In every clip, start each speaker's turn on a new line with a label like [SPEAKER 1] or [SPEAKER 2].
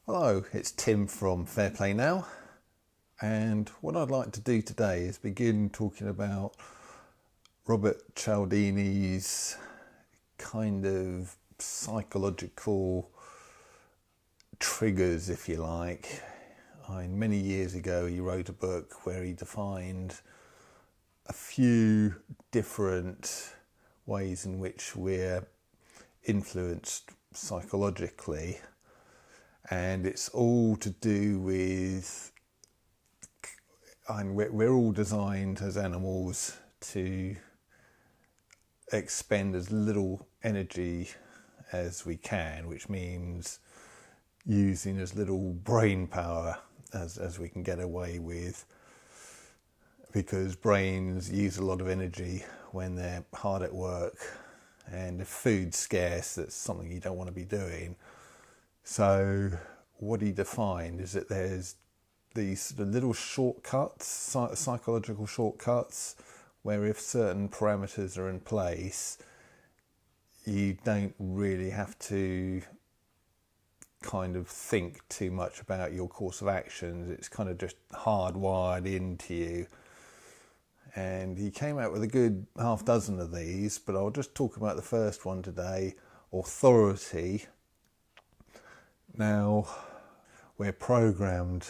[SPEAKER 1] Hello, it's Tim from Fair Play Now, and what I'd like to do today is begin talking about Robert Cialdini's kind of psychological triggers, if you like. Many years ago he wrote a book where he defined a few different ways in which we're influenced psychologically. And it's all to do with, and we're all designed as animals to expend as little energy as we can, which means using as little brain power as we can get away with, because brains use a lot of energy when they're hard at work, and if food's scarce, that's something you don't want to be doing. So what he defined is that there's these sort of little shortcuts, psychological shortcuts, where if certain parameters are in place, you don't really have to kind of think too much about your course of actions. It's kind of just hardwired into you. And he came out with a good half dozen of these, but I'll just talk about the first one today, authority. Now, we're programmed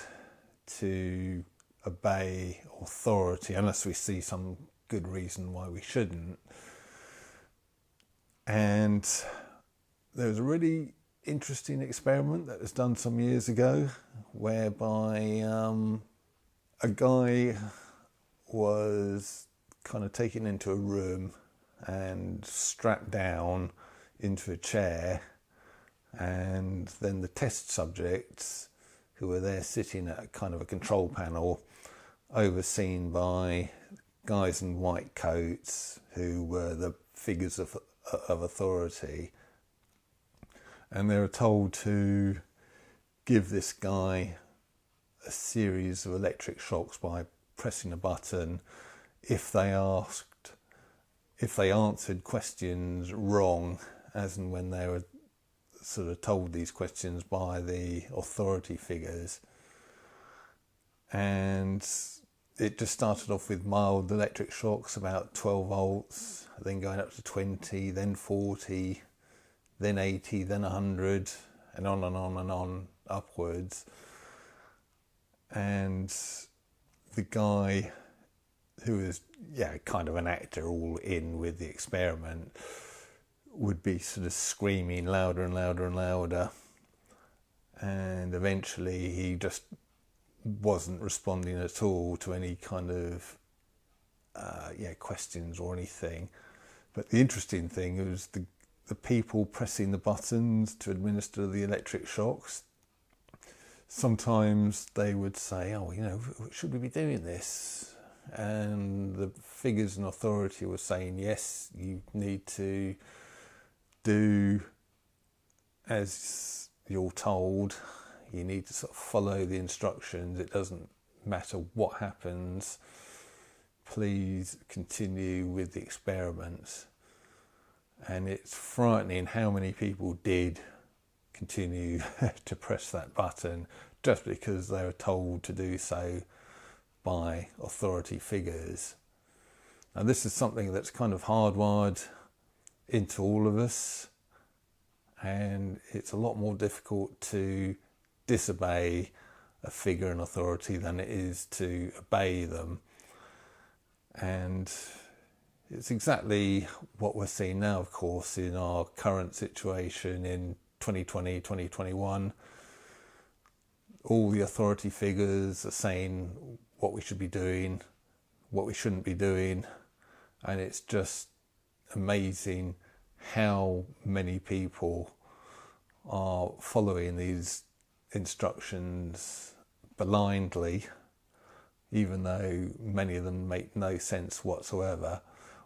[SPEAKER 1] to obey authority unless we see some good reason why we shouldn't. And there was a really interesting experiment that was done some years ago whereby a guy was kind of taken into a room and strapped down into a chair, and then the test subjects, who were there sitting at a kind of a control panel, overseen by guys in white coats who were the figures of authority, and they were told to give this guy a series of electric shocks by pressing a button if they answered questions wrong, as and when they were sort of told these questions by the authority figures. And it just started off with mild electric shocks, about 12 volts, then going up to 20, then 40, then 80, then 100, and on and on and on upwards. And the guy, who was kind of an actor all in with the experiment, would be sort of screaming louder and louder and louder, and eventually he just wasn't responding at all to any kind of questions or anything. But the interesting thing was the people pressing the buttons to administer the electric shocks. Sometimes they would say, should we be doing this? And the figures in authority were saying, yes, you need to do as you're told. You need to sort of follow the instructions. It doesn't matter what happens. Please continue with the experiments. And it's frightening how many people did continue to press that button just because they were told to do so by authority figures. Now, this is something that's kind of hardwired into all of us, and it's a lot more difficult to disobey a figure in authority than it is to obey them. And it's exactly what we're seeing now, of course, in our current situation in 2020, 2021. All the authority figures are saying what we should be doing, what we shouldn't be doing, and it's just amazing how many people are following these instructions blindly, even though many of them make no sense whatsoever.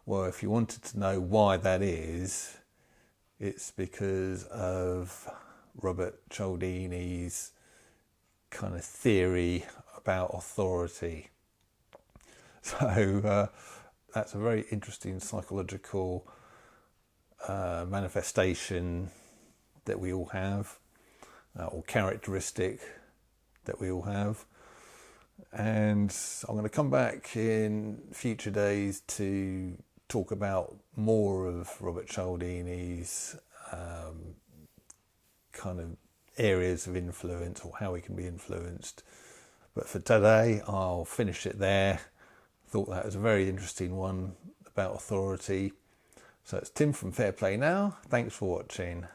[SPEAKER 1] Well, if you wanted to know why that is, it's because of Robert Cialdini's kind of theory about authority. So that's a very interesting psychological manifestation that we all have. or characteristic that we all have. And I'm going to come back in future days to talk about more of Robert Cialdini's kind of areas of influence, or how we can be influenced. But for today, I'll finish it there. Thought that was a very interesting one about authority. So it's Tim from Fair Play Now. Thanks for watching.